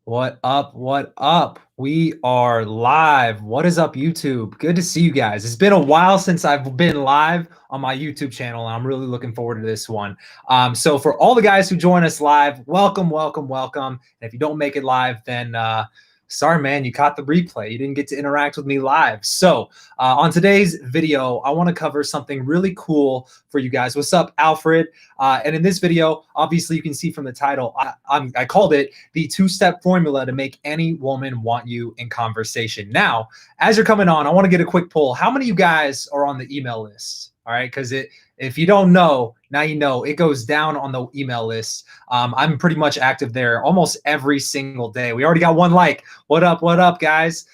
What up? What up? We are live. What is up, YouTube? Good to see you guys. It's been a while since I've been live on my YouTube channel, and I'm really looking forward to this one. So for all the guys who join us live, welcome, welcome, welcome. And if you don't make it live, then sorry, man, you caught the replay. You didn't get to interact with me live. So on today's video, I want to cover something really cool for you guys. What's up, Alfred? And in this video, obviously, you can see from the title, I called it the two-step formula to make any woman want you in conversation. Now, as you're coming on, I want to get a quick poll. How many of you guys are on the email list? All right, because if you don't know, now you know. It goes down on the email list. I'm pretty much active there almost every single day. We already got one like. What up, guys?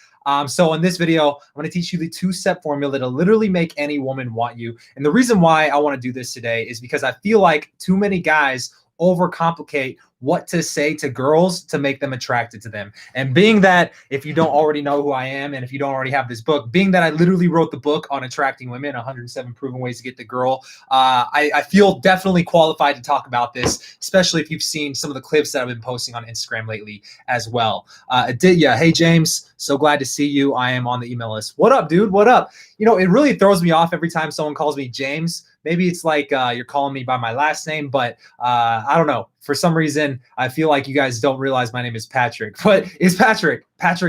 So in this video, I'm going to teach you the two-step formula to literally make any woman want you. And the reason why I want to do this today is because I feel like too many guys overcomplicate what to say to girls to make them attracted to them. And being that, if you don't already know who I am, and if you don't already have this book, being that I literally wrote the book on attracting women, 107 proven ways to get the girl, I feel definitely qualified to talk about this, especially if you've seen some of the clips that I've been posting on Instagram lately as well. Yeah, hey James, so glad to see you. I am on the email list. What up, dude? What up? You know, it really throws me off every time someone calls me James. Maybe it's like you're calling me by my last name, but I don't know. For some reason, I feel like you guys don't realize my name is Patrick, but it's Patrick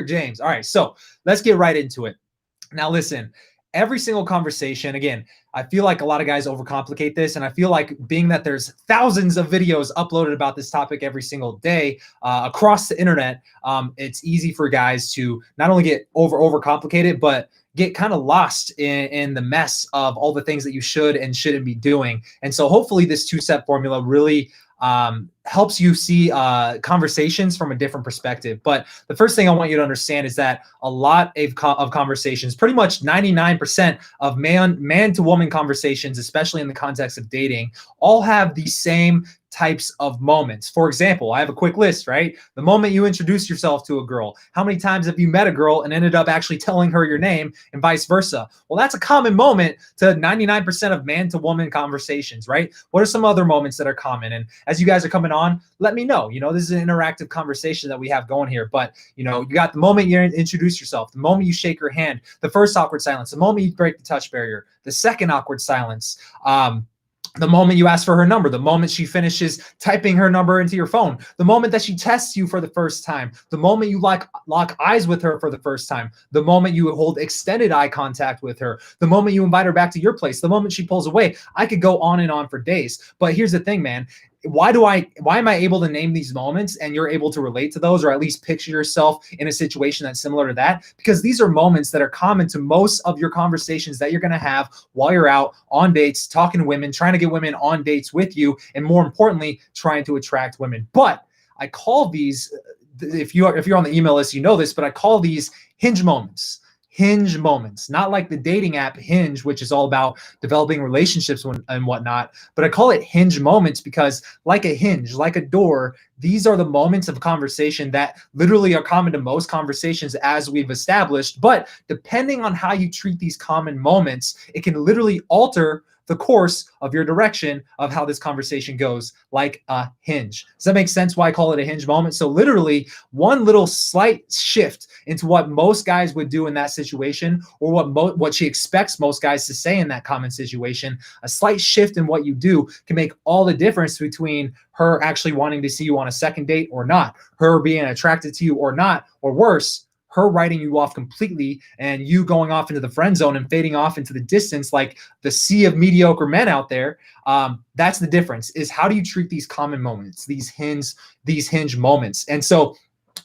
James. All right, so let's get right into it. Now, listen, every single conversation, again, I feel like a lot of guys overcomplicate this, and I feel like being that there's thousands of videos uploaded about this topic every single day across the internet, it's easy for guys to not only get overcomplicated, but get kind of lost in the mess of all the things that you should and shouldn't be doing. And so hopefully this two-step formula really helps you see conversations from a different perspective. But the first thing I want you to understand is that a lot of conversations, pretty much 99% of man to woman conversations, especially in the context of dating, all have the same types of moments. For example, I have a quick list, right? The moment you introduce yourself to a girl. How many times have you met a girl and ended up actually telling her your name and vice versa? Well, that's a common moment to 99% of man to woman conversations, right? What are some other moments that are common? And as you guys are coming on, let me know. You know, this is an interactive conversation that we have going here, but you know, you got the moment you introduce yourself, the moment you shake her hand, the first awkward silence, the moment you break the touch barrier, the second awkward silence, the moment you ask for her number, the moment she finishes typing her number into your phone, the moment that she tests you for the first time, the moment you lock eyes with her for the first time, the moment you hold extended eye contact with her, the moment you invite her back to your place, the moment she pulls away. I could go on and on for days. But here's the thing, man. Why am I able to name these moments and you're able to relate to those, or at least picture yourself in a situation that's similar to that? Because these are moments that are common to most of your conversations that you're going to have while you're out on dates, talking to women, trying to get women on dates with you, and more importantly, trying to attract women. But I call these, if you're on the email list, you know this, but I call these hinge moments. Hinge moments, not like the dating app Hinge, which is all about developing relationships and whatnot, but I call it hinge moments because like a hinge, like a door, these are the moments of conversation that literally are common to most conversations as we've established. But depending on how you treat these common moments, it can literally alter the course of your direction of how this conversation goes, like a hinge. Does that make sense why I call it a hinge moment? So literally one little slight shift into what most guys would do in that situation, or what she expects most guys to say in that common situation, a slight shift in what you do can make all the difference between her actually wanting to see you on a second date or not, her being attracted to you or not, or worse, her writing you off completely and you going off into the friend zone and fading off into the distance like the sea of mediocre men out there. That's the difference, is how do you treat these common moments, these hinge moments. And so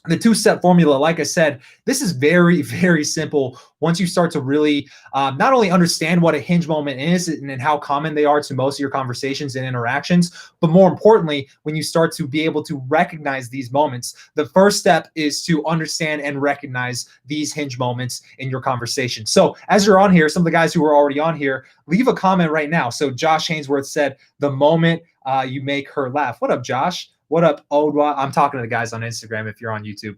the two-step formula, like I said, this is very, very simple once you start to really not only understand what a hinge moment is and how common they are to most of your conversations and interactions, but more importantly, when you start to be able to recognize these moments. The first step is to understand and recognize these hinge moments in your conversation. So as you're on here, some of the guys who are already on here, leave a comment right now. So Josh Hainsworth said, the moment you make her laugh. What up, Josh? What up, Odwa? I'm talking to the guys on Instagram if you're on YouTube.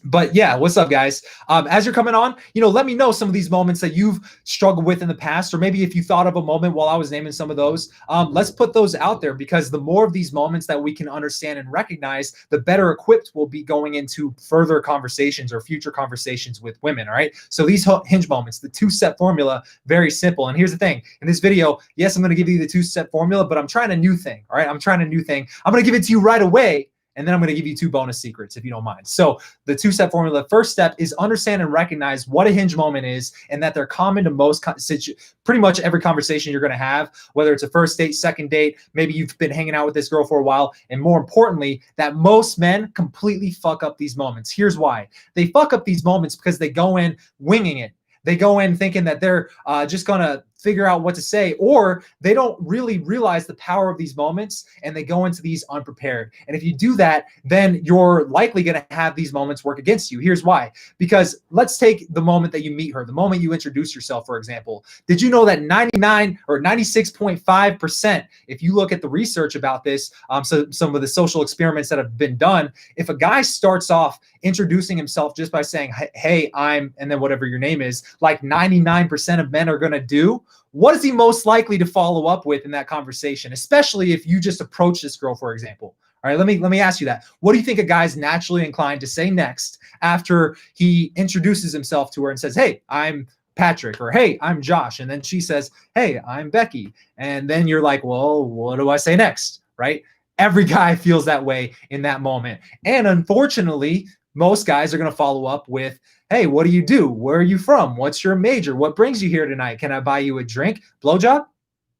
But yeah, what's up, guys? As you're coming on, let me know some of these moments that you've struggled with in the past, or maybe if you thought of a moment while I was naming some of those. Let's put those out there, because the more of these moments that we can understand and recognize, the better equipped we'll be going into further conversations or future conversations with women. All right. So these hinge moments, the two-step formula, very simple. And here's the thing: in this video, yes, I'm going to give you the two-step formula, but I'm trying a new thing. All right. I'm trying a new thing. I'm going to give it to you right away. And then I'm going to give you 2 bonus secrets, if you don't mind. So the two-step formula, the first step is understand and recognize what a hinge moment is, and that they're common to pretty much every conversation you're going to have, whether it's a first date, second date, maybe you've been hanging out with this girl for a while. And more importantly, that most men completely fuck up these moments. Here's why. They fuck up these moments because they go in winging it. They go in thinking that they're just going to figure out what to say, or they don't really realize the power of these moments, and they go into these unprepared. And if you do that, then you're likely going to have these moments work against you. Here's why. Because let's take the moment that you meet her, the moment you introduce yourself, for example. Did you know that 99 or 96.5%, if you look at the research about this, so some of the social experiments that have been done, if a guy starts off introducing himself just by saying, hey, I'm, and then whatever your name is, like 99% of men are going to do, what is he most likely to follow up with in that conversation? Especially if you just approach this girl, for example. All right, let me ask you that. What do you think a guy's naturally inclined to say next after he introduces himself to her and says, hey, I'm Patrick, or hey, I'm Josh, and then she says, hey, I'm Becky, and then you're like, well, what do I say next, right? Every guy feels that way in that moment. And unfortunately, most guys are going to follow up with, hey, what do you do? Where are you from? What's your major? What brings you here tonight? Can I buy you a drink? Blowjob?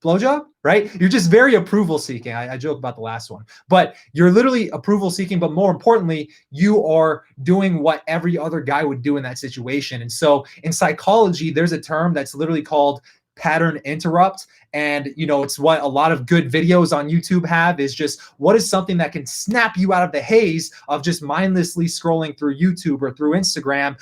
Blowjob, right? You're just very approval seeking. I joke about the last one, but you're literally approval seeking. But more importantly, you are doing what every other guy would do in that situation. And so in psychology, there's a term that's literally called pattern interrupt. And it's what a lot of good videos on YouTube have, is just what is something that can snap you out of the haze of just mindlessly scrolling through YouTube or through Instagram.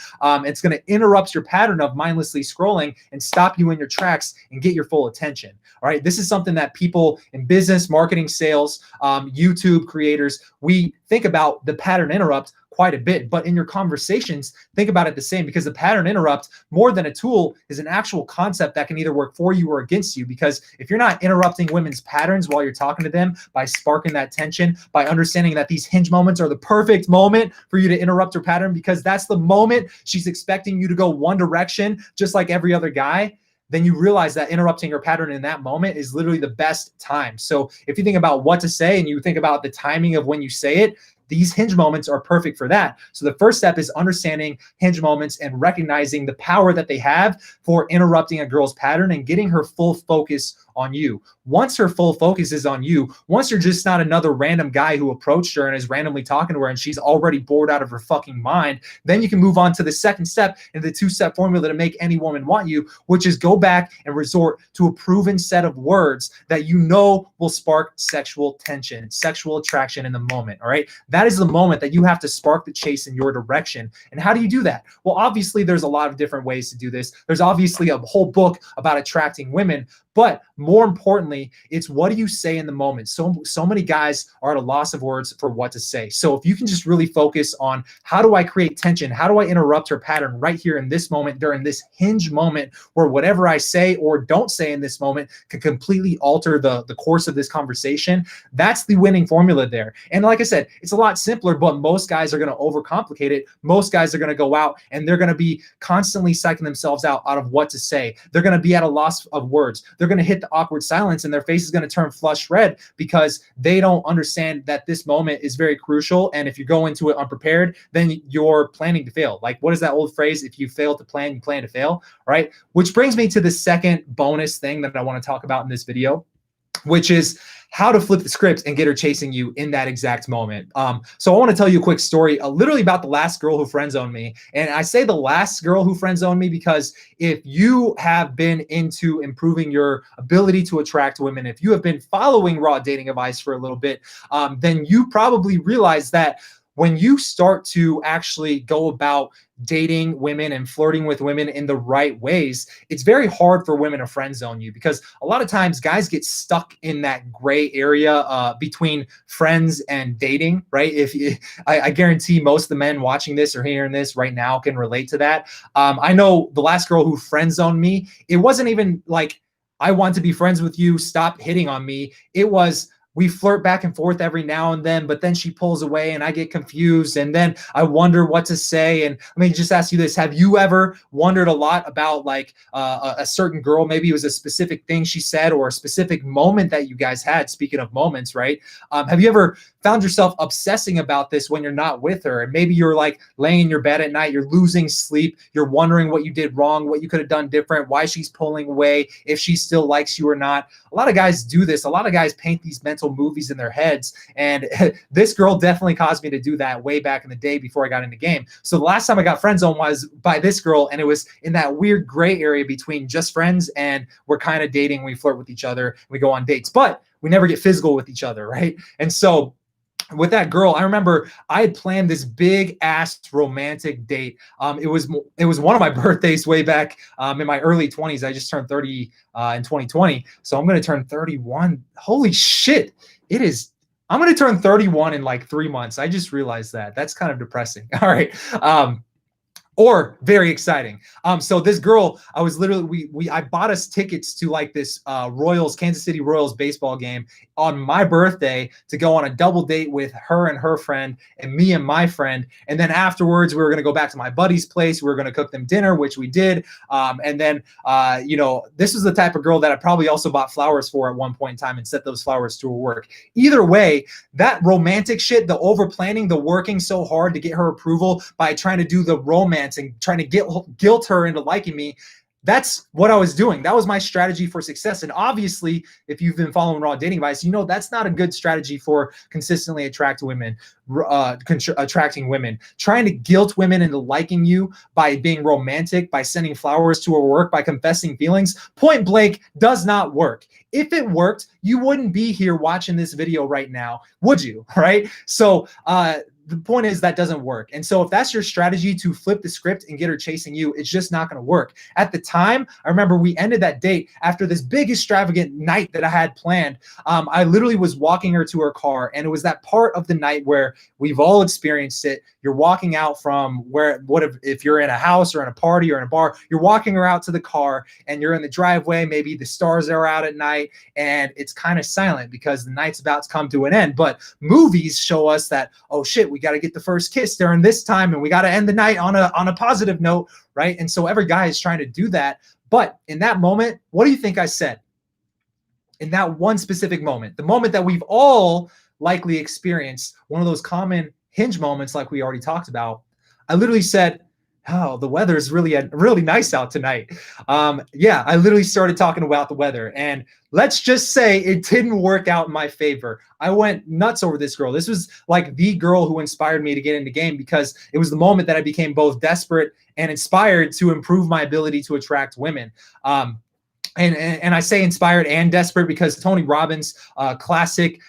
It's going to interrupt your pattern of mindlessly scrolling and stop you in your tracks and get your full attention. All right. This is something that people in business, marketing, sales, YouTube creators, we think about the pattern interrupt quite a bit. But in your conversations, think about it the same, because the pattern interrupt, more than a tool, is an actual concept that can either work for you or against you. Because if you're not interrupting women's patterns while you're talking to them, by sparking that tension, by understanding that these hinge moments are the perfect moment for you to interrupt her pattern, because that's the moment she's expecting you to go one direction, just like every other guy, then you realize that interrupting her pattern in that moment is literally the best time. So if you think about what to say and you think about the timing of when you say it, these hinge moments are perfect for that. So the first step is understanding hinge moments and recognizing the power that they have for interrupting a girl's pattern and getting her full focus on you. Once her full focus is on you, once you're just not another random guy who approached her and is randomly talking to her and she's already bored out of her fucking mind, then you can move on to the second step in the two-step formula to make any woman want you, which is go back and resort to a proven set of words that you know will spark sexual tension, sexual attraction in the moment. All right. That is the moment that you have to spark the chase in your direction. And how do you do that? Well, obviously, there's a lot of different ways to do this. There's obviously a whole book about attracting women, but more importantly, it's what do you say in the moment? So many guys are at a loss of words for what to say. So if you can just really focus on how do I create tension? How do I interrupt her pattern right here in this moment, during this hinge moment, where whatever I say or don't say in this moment could completely alter the course of this conversation? That's the winning formula there. And like I said, it's a lot simpler, but most guys are going to overcomplicate it. Most guys are going to go out and they're going to be constantly psyching themselves out of what to say. They're going to be at a loss of words. They're going to hit the awkward silence and their face is going to turn flush red because they don't understand that this moment is very crucial. And if you go into it unprepared, then you're planning to fail. Like, what is that old phrase? If you fail to plan, you plan to fail, right? Which brings me to the second bonus thing that I want to talk about in this video, which is how to flip the script and get her chasing you in that exact moment. So I want to tell you a quick story, literally about the last girl who friend zoned me. And I say the last girl who friend zoned me because if you have been into improving your ability to attract women, if you have been following raw dating advice for a little bit, then you probably realize that when you start to actually go about dating women and flirting with women in the right ways, it's very hard for women to friend zone you, because a lot of times guys get stuck in that gray area between friends and dating, right? If you, I guarantee most of the men watching this or hearing this right now can relate to that. I know the last girl who friend zoned me, it wasn't even like, I want to be friends with you, stop hitting on me. It was, we flirt back and forth every now and then, but then she pulls away and I get confused and then I wonder what to say. And let me just ask you this. Have you ever wondered a lot about like a certain girl? Maybe it was a specific thing she said or a specific moment that you guys had. Speaking of moments, right? Have you ever found yourself obsessing about this when you're not with her? And maybe you're like laying in your bed at night, you're losing sleep, you're wondering what you did wrong, what you could have done different, why she's pulling away, if she still likes you or not. A lot of guys do this. A lot of guys paint these mental movies in their heads. And this girl definitely caused me to do that way back in the day before I got in the game. So the last time I got friend zoned was by this girl, and it was in that weird gray area between just friends and we're kind of dating, we flirt with each other, we go on dates, but we never get physical with each other, right? And so with that girl, I remember I had planned this big ass romantic date. It was one of my birthdays way back in my early 20s. I just turned 30 in 2020, so I'm going to turn 31. Holy shit! It is. I'm going to turn 31 in like 3 months. I just realized that. That's kind of depressing. All right. Or very exciting. So this girl, I was literally, I bought us tickets to like this Royals, Kansas City Royals baseball game on my birthday to go on a double date with her and her friend and me and my friend. And then afterwards, we were going to go back to my buddy's place. We were going to cook them dinner, which we did. And then, you know, this was the type of girl that I probably also bought flowers for at one point in time and sent those flowers to her work. Either way, that romantic shit, the over planning, the working so hard to get her approval by trying to do the romance and trying to guilt her into liking me, that's what I was doing. That was my strategy for success. And obviously, if you've been following Raw Dating Advice, you know that's not a good strategy for consistently attracting women. Trying to guilt women into liking you by being romantic, by sending flowers to her work, by confessing feelings, point blank, does not work. If it worked, you wouldn't be here watching this video right now, would you? Right? So the point is that doesn't work. And so if that's your strategy to flip the script and get her chasing you, it's just not going to work. At the time, I remember we ended that date after this big extravagant night that I had planned. I literally was walking her to her car, and it was that part of the night where we've all experienced it. You're walking out from if you're in a house or in a party or in a bar, you're walking her out to the car and you're in the driveway. Maybe the stars are out at night and it's kind of silent because the night's about to come to an end. But movies show us that, oh shit, we got to get the first kiss during this time and we got to end the night on a positive note, right? And so every guy is trying to do that. But in that moment, what do you think I said? In that one specific moment, the moment that we've all likely experienced, one of those common hinge moments like we already talked about, I literally said, oh, the weather is really nice out tonight. Yeah, I literally started talking about the weather, and let's just say it didn't work out in my favor. I went nuts over this girl. This was like the girl who inspired me to get in the game, because it was the moment that I became both desperate and inspired to improve my ability to attract women. And I say inspired and desperate because Tony Robbins, classic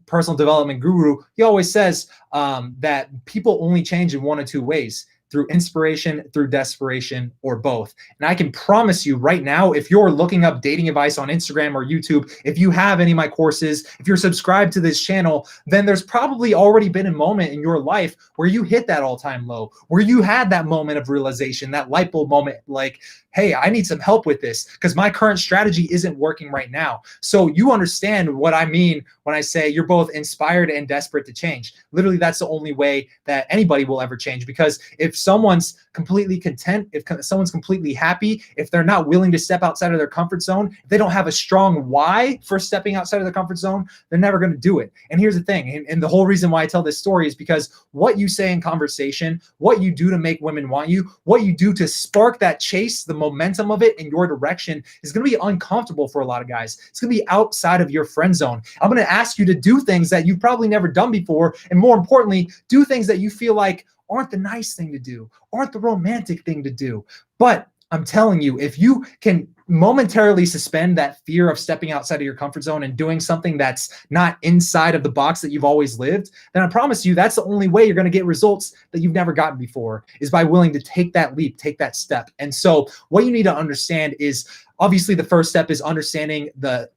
personal development guru, he always says that people only change in one of two ways: through inspiration, through desperation, or both. And I can promise you right now, if you're looking up dating advice on Instagram or YouTube, if you have any of my courses, if you're subscribed to this channel, then there's probably already been a moment in your life where you hit that all-time low, where you had that moment of realization, that light bulb moment, like, hey, I need some help with this because my current strategy isn't working right now. So you understand what I mean when I say you're both inspired and desperate to change. Literally, that's the only way that anybody will ever change, because if someone's completely content, if someone's completely happy, if they're not willing to step outside of their comfort zone, if they don't have a strong why for stepping outside of their comfort zone, they're never going to do it. And here's the thing, and the whole reason why I tell this story is because what you say in conversation, what you do to make women want you, what you do to spark that chase, the momentum of it in your direction, is going to be uncomfortable for a lot of guys. It's going to be outside of your friend zone. I'm going to ask you to do things that you've probably never done before, and more importantly, do things that you feel like aren't the nice thing to do, aren't the romantic thing to do. But I'm telling you, if you can momentarily suspend that fear of stepping outside of your comfort zone and doing something that's not inside of the box that you've always lived, then I promise you that's the only way you're going to get results that you've never gotten before, is by willing to take that leap, take that step. And so what you need to understand is, obviously the first step is understanding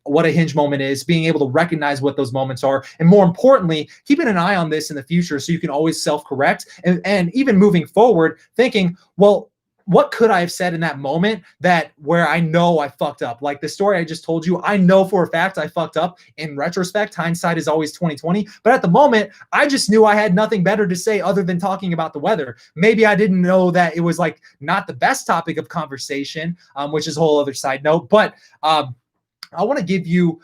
what a hinge moment is, being able to recognize what those moments are, and more importantly, keeping an eye on this in the future so you can always self-correct, and even moving forward thinking, well, what could I have said in that moment that where I know I fucked up? Like the story I just told you, I know for a fact I fucked up. In retrospect, hindsight is always 2020. But at the moment, I just knew I had nothing better to say other than talking about the weather. Maybe I didn't know that it was like not the best topic of conversation, which is a whole other side note. But I want to give you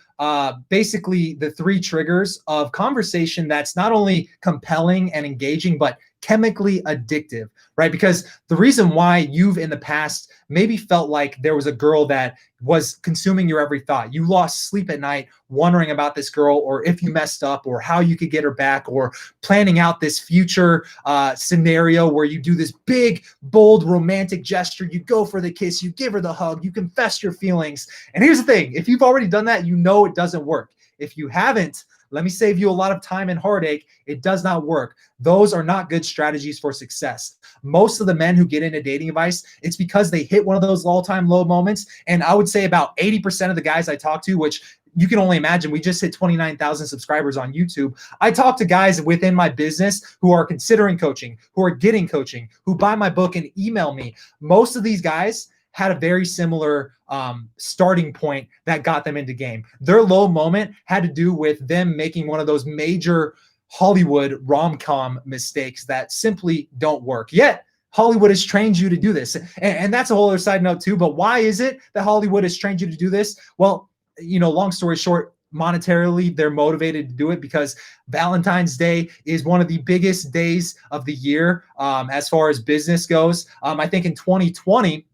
basically the 3 triggers of conversation that's not only compelling and engaging, but chemically addictive, right? Because the reason why you've in the past maybe felt like there was a girl that was consuming your every thought, you lost sleep at night wondering about this girl, or if you messed up, or how you could get her back, or planning out this future scenario where you do this big, bold, romantic gesture, you go for the kiss, you give her the hug, you confess your feelings. And here's the thing, if you've already done that, you know it doesn't work. If you haven't, let me save you a lot of time and heartache. It does not work. Those are not good strategies for success. Most of the men who get into dating advice, it's because they hit one of those all-time low moments. And I would say about 80% of the guys I talk to, which you can only imagine, we just hit 29,000 subscribers on YouTube. I talk to guys within my business who are considering coaching, who are getting coaching, who buy my book and email me. Most of these guys had a very similar starting point that got them into game. Their low moment had to do with them making one of those major Hollywood rom-com mistakes that simply don't work. Yet Hollywood has trained you to do this. And that's a whole other side note too. But why is it that Hollywood has trained you to do this? Well, long story short, monetarily, they're motivated to do it because Valentine's Day is one of the biggest days of the year as far as business goes. I think in 2020,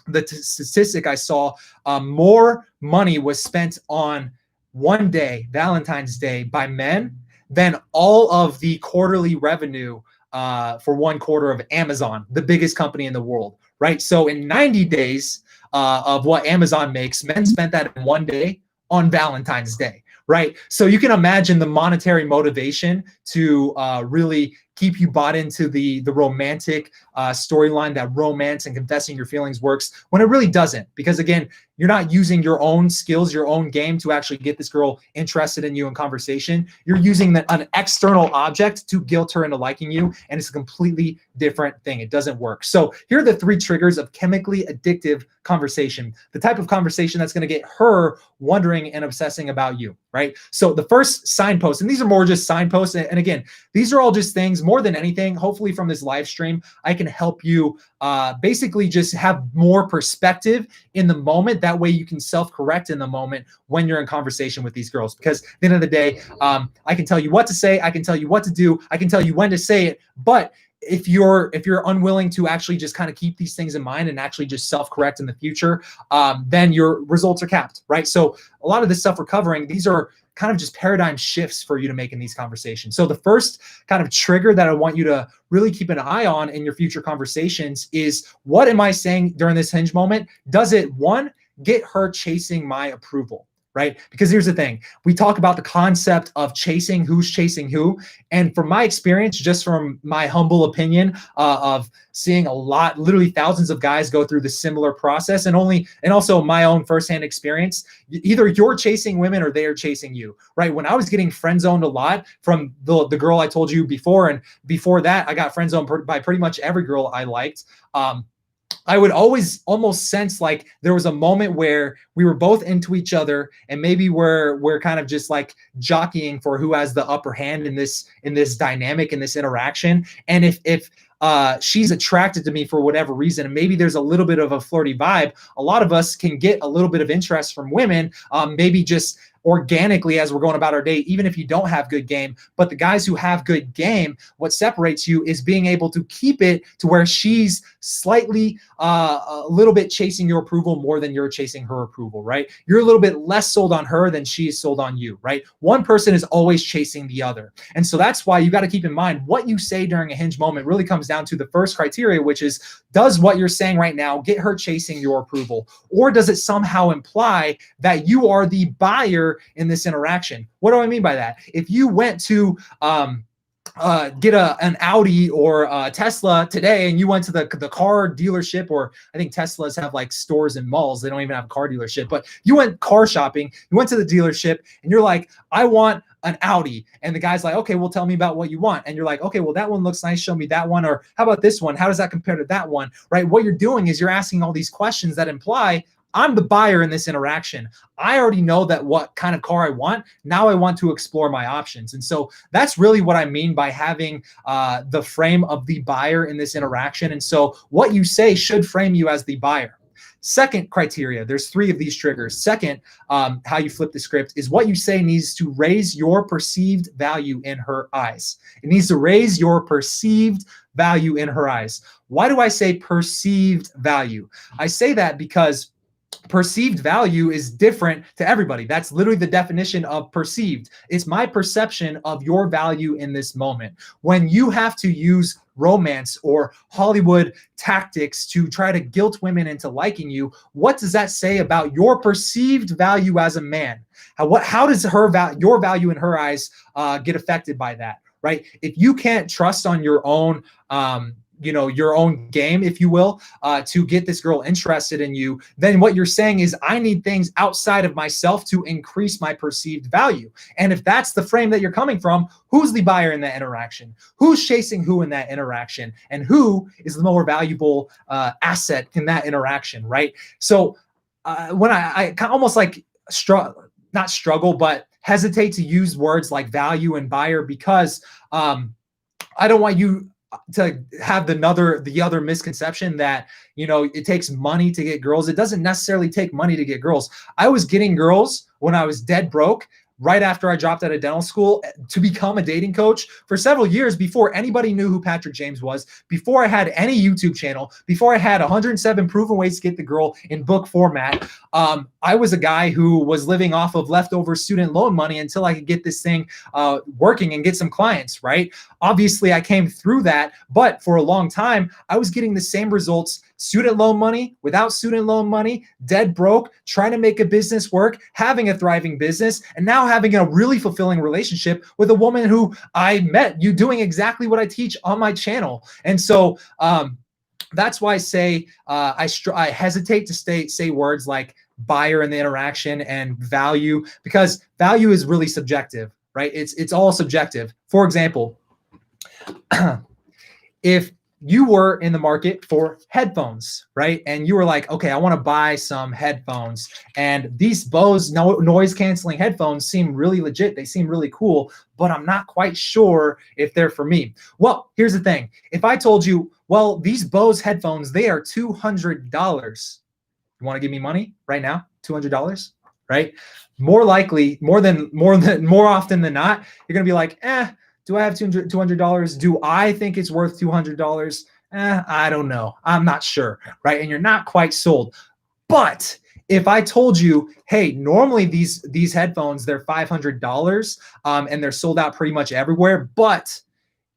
the statistic I saw, more money was spent on one day, Valentine's Day, by men than all of the quarterly revenue for one quarter of Amazon, the biggest company in the world, right? So in 90 days of what Amazon makes, men spent that in one day on Valentine's Day, right? So you can imagine the monetary motivation to really keep you bought into the romantic storyline, that romance and confessing your feelings works, when it really doesn't. Because again, you're not using your own skills, your own game to actually get this girl interested in you in conversation. You're using an external object to guilt her into liking you, and it's a completely different thing. It doesn't work. So here are the 3 triggers of chemically addictive conversation, the type of conversation that's going to get her wondering and obsessing about you, right? So the first signpost, and these are more just signposts, and again, these are all just things, more than anything, hopefully from this live stream, I can help you basically just have more perspective in the moment. That way you can self-correct in the moment when you're in conversation with these girls. Because at the end of the day, I can tell you what to say, I can tell you what to do, I can tell you when to say it, but if you're unwilling to actually just kind of keep these things in mind and actually just self-correct in the future, then your results are capped, right? So a lot of this stuff we're covering, these are kind of just paradigm shifts for you to make in these conversations. So the first kind of trigger that I want you to really keep an eye on in your future conversations is, what am I saying during this hinge moment? Does it, 1, get her chasing my approval? Right? Because here's the thing. We talk about the concept of chasing, who's chasing who. And from my experience, just from my humble opinion of seeing a lot, literally thousands of guys go through the similar process, and also my own firsthand experience, either you're chasing women or they are chasing you, right? When I was getting friend zoned a lot from the girl I told you before, and before that, I got friend zoned by pretty much every girl I liked. I would always almost sense like there was a moment where we were both into each other, and maybe we're kind of just like jockeying for who has the upper hand in this dynamic, in this interaction. And if she's attracted to me for whatever reason, and maybe there's a little bit of a flirty vibe, a lot of us can get a little bit of interest from women, maybe just organically as we're going about our day, even if you don't have good game. But the guys who have good game, what separates you is being able to keep it to where she's slightly a little bit chasing your approval more than you're chasing her approval, right? You're a little bit less sold on her than she's sold on you, right? One person is always chasing the other. And so that's why you got to keep in mind what you say during a hinge moment really comes down to the first criteria, which is, does what you're saying right now get her chasing your approval? Or does it somehow imply that you are the buyer in this interaction? What do I mean by that? If you went to get an Audi or a Tesla today, and you went to the car dealership, or I think Teslas have like stores in malls. They don't even have a car dealership, but you went car shopping, you went to the dealership and you're like, I want an Audi. And the guy's like, okay, well, tell me about what you want. And you're like, okay, well, that one looks nice. Show me that one. Or how about this one? How does that compare to that one? Right? What you're doing is you're asking all these questions that imply I'm the buyer in this interaction. I already know that what kind of car I want. Now I want to explore my options. And so that's really what I mean by having the frame of the buyer in this interaction. And so what you say should frame you as the buyer. Second criteria, there's 3 of these triggers. Second, how you flip the script is what you say needs to raise your perceived value in her eyes. It needs to raise your perceived value in her eyes. Why do I say perceived value? I say that because perceived value is different to everybody. That's literally the definition of perceived. It's my perception of your value in this moment. When you have to use romance or Hollywood tactics to try to guilt women into liking you, what does that say about your perceived value as a man? How does your value in her eyes get affected by that, right? If you can't trust on your own your own game, if you will, to get this girl interested in you, then what you're saying is I need things outside of myself to increase my perceived value. And if that's the frame that you're coming from, who's the buyer in that interaction? Who's chasing who in that interaction? And who is the more valuable asset in that interaction, right? So when I almost like not struggle, but hesitate to use words like value and buyer, because I don't want you to have the other misconception that, it takes money to get girls. It doesn't necessarily take money to get girls. I was getting girls when I was dead broke, right after I dropped out of dental school, to become a dating coach for several years before anybody knew who Patrick James was, before I had any YouTube channel, before I had 107 proven ways to get the girl in book format. I was a guy who was living off of leftover student loan money until I could get this thing working and get some clients, right? Obviously, I came through that, but for a long time, I was getting the same results: student loan money, without student loan money, dead broke, trying to make a business work, having a thriving business, and now having a really fulfilling relationship with a woman who I met you doing exactly what I teach on my channel. And so that's why I say I hesitate to say words like buyer in the interaction and value, because value is really subjective, right? It's all subjective. For example, if you were in the market for headphones, right? And you were like, okay, I want to buy some headphones. And these Bose noise canceling headphones seem really legit. They seem really cool, but I'm not quite sure if they're for me. Well, here's the thing. If I told you, well, these Bose headphones, they are $200. You want to give me money right now? $200, right? More often than not, you're going to be like, do I have $200? Do I think it's worth $200? I don't know. I'm not sure, right? And you're not quite sold. But if I told you, hey, normally these headphones, they're $500 and they're sold out pretty much everywhere. But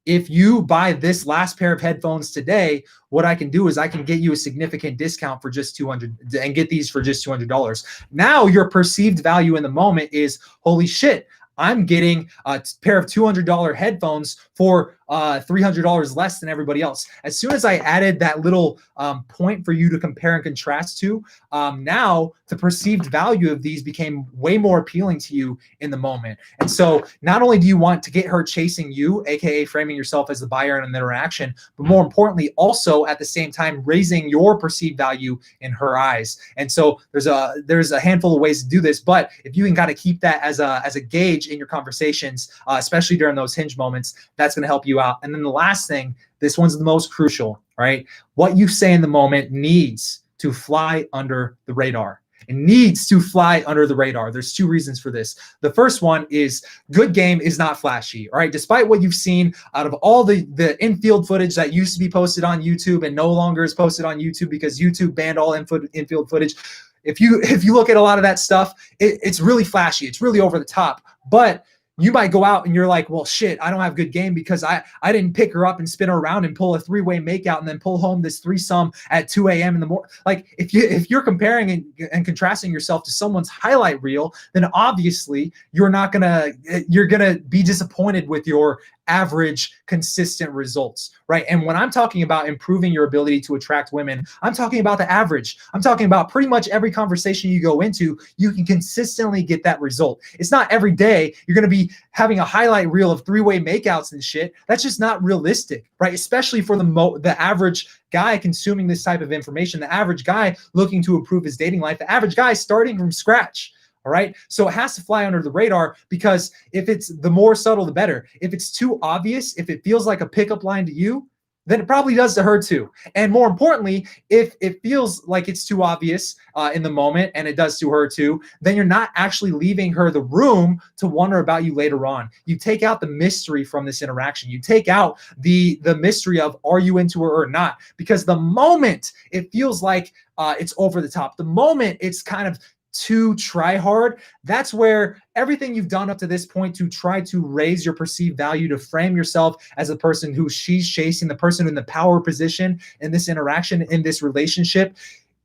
if you buy this last pair of headphones today, what I can do is I can get you a significant discount for just $200 and get these for just $200. Now your perceived value in the moment is, holy shit, I'm getting a pair of $200 headphones for $300 less than everybody else. As soon as I added that little point for you to compare and contrast to, now the perceived value of these became way more appealing to you in the moment. And so not only do you want to get her chasing you, aka framing yourself as the buyer in an interaction, but more importantly, also at the same time raising your perceived value in her eyes. And so there's a handful of ways to do this, but if you can kind of keep that as a gauge in your conversations, especially during those hinge moments, that's going to help you out. And then the last thing, this one's the most crucial, right? What you say in the moment needs to fly under the radar. It needs to fly under the radar. There's two reasons for this. The first one is good game is not flashy. All right. Despite what you've seen out of all the infield footage that used to be posted on YouTube and no longer is posted on YouTube because YouTube banned all infield footage. If you look at a lot of that stuff, it's really flashy. It's really over the top. But you might go out and you're like, well, shit, I don't have good game because I didn't pick her up and spin her around and pull a three-way makeout and then pull home this threesome at 2 a.m. in the morning. Like if you're comparing and contrasting yourself to someone's highlight reel, then obviously you're gonna be disappointed with your average consistent results, right? And when I'm talking about improving your ability to attract women, I'm talking about the average. I'm talking about pretty much every conversation you go into, you can consistently get that result. It's not every day you're going to be having a highlight reel of three-way makeouts and shit. That's just not realistic, right? Especially for the average guy consuming this type of information, the average guy looking to improve his dating life, the average guy starting from scratch. All right. So it has to fly under the radar because if it's the more subtle, the better. If it's too obvious, if it feels like a pickup line to you, then it probably does to her too. And more importantly, if it feels like it's too obvious in the moment and it does to her too, then you're not actually leaving her the room to wonder about you later on. You take out the mystery from this interaction. You take out the mystery of are you into her or not? Because the moment it feels like it's over the top, the moment it's kind of to try hard, that's where everything you've done up to this point to try to raise your perceived value, to frame yourself as a person who she's chasing, the person in the power position in this interaction, in this relationship.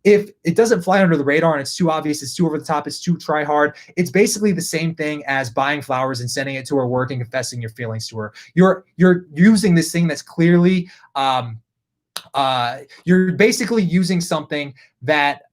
If it doesn't fly under the radar and it's too obvious, it's too over the top, it's too try hard, it's basically the same thing as buying flowers and sending it to her work and confessing your feelings to her. You're using this thing that's clearly you're basically using something that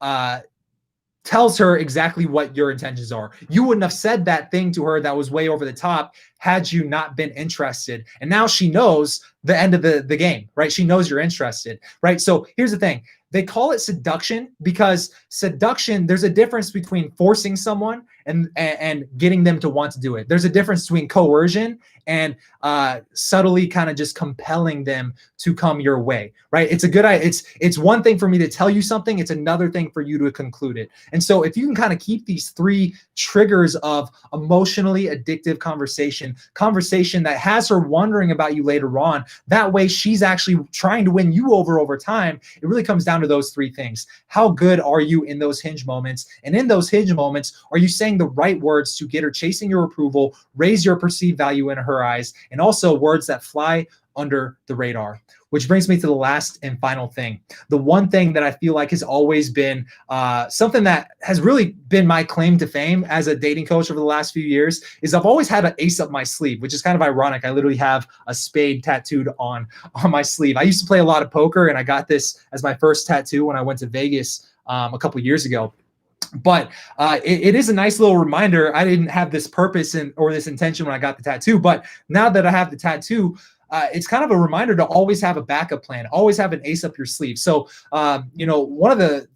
tells her exactly what your intentions are. You wouldn't have said that thing to her that was way over the top had you not been interested. And now she knows the end of the game, right? She knows you're interested, right? So here's the thing. They call it seduction because seduction, there's a difference between forcing someone and getting them to want to do it. There's a difference between coercion and subtly kind of just compelling them to come your way, right? It's a good idea. It's one thing for me to tell you something. It's another thing for you to conclude it. And so if you can kind of keep these three triggers of emotionally addictive conversation that has her wondering about you later on, that way she's actually trying to win you over time. It really comes down to those three things. How good are you in those hinge moments? And in those hinge moments, are you saying the right words to get her chasing your approval, raise your perceived value in her eyes, and also words that fly under the radar? Which brings me to the last and final thing. The one thing that I feel like has always been something that has really been my claim to fame as a dating coach over the last few years is I've always had an ace up my sleeve, which is kind of ironic. I literally have a spade tattooed on my sleeve. I used to play a lot of poker, and I got this as my first tattoo when I went to Vegas a couple years ago. But it is a nice little reminder. I didn't have this purpose or this intention when I got the tattoo, but now that I have the tattoo, it's kind of a reminder to always have a backup plan, always have an ace up your sleeve. So, one of the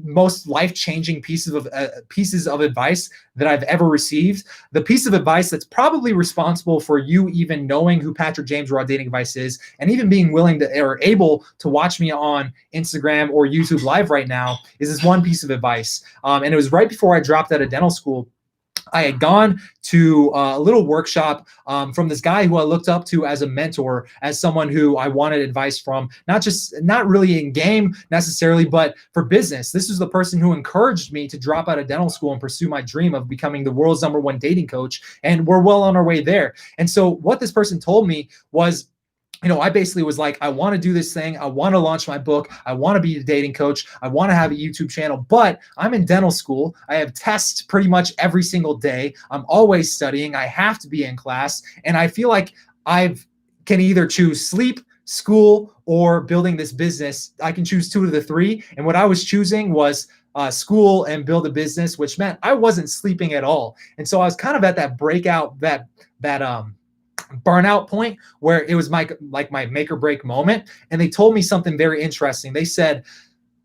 most life-changing pieces of advice that I've ever received, the piece of advice that's probably responsible for you even knowing who Patrick James Raw Dating Advice is, and even being willing to or able to watch me on Instagram or YouTube Live right now, is this one piece of advice. And it was right before I dropped out of dental school. I had gone to a little workshop from this guy who I looked up to as a mentor, as someone who I wanted advice from, not really in game necessarily, but for business. This was the person who encouraged me to drop out of dental school and pursue my dream of becoming the world's #1 dating coach. And we're well on our way there. And so what this person told me was, I basically was like, I want to do this thing. I want to launch my book. I want to be a dating coach. I want to have a YouTube channel, but I'm in dental school. I have tests pretty much every single day. I'm always studying. I have to be in class. And I feel like I can either choose sleep, school, or building this business. I can choose two of the three. And what I was choosing was school and build a business, which meant I wasn't sleeping at all. And so I was kind of at that breakout, that burnout point where it was my make or break moment. And they told me something very interesting. They said,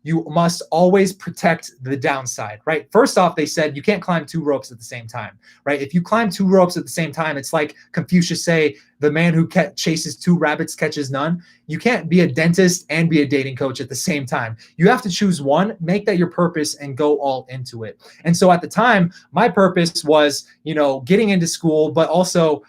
you must always protect the downside, right? First off, they said you can't climb two ropes at the same time, right? If you climb two ropes at the same time, it's like Confucius say, the man who chases two rabbits catches none. You can't be a dentist and be a dating coach at the same time. You have to choose one, make that your purpose, and go all into it. And so at the time, my purpose was, getting into school, but also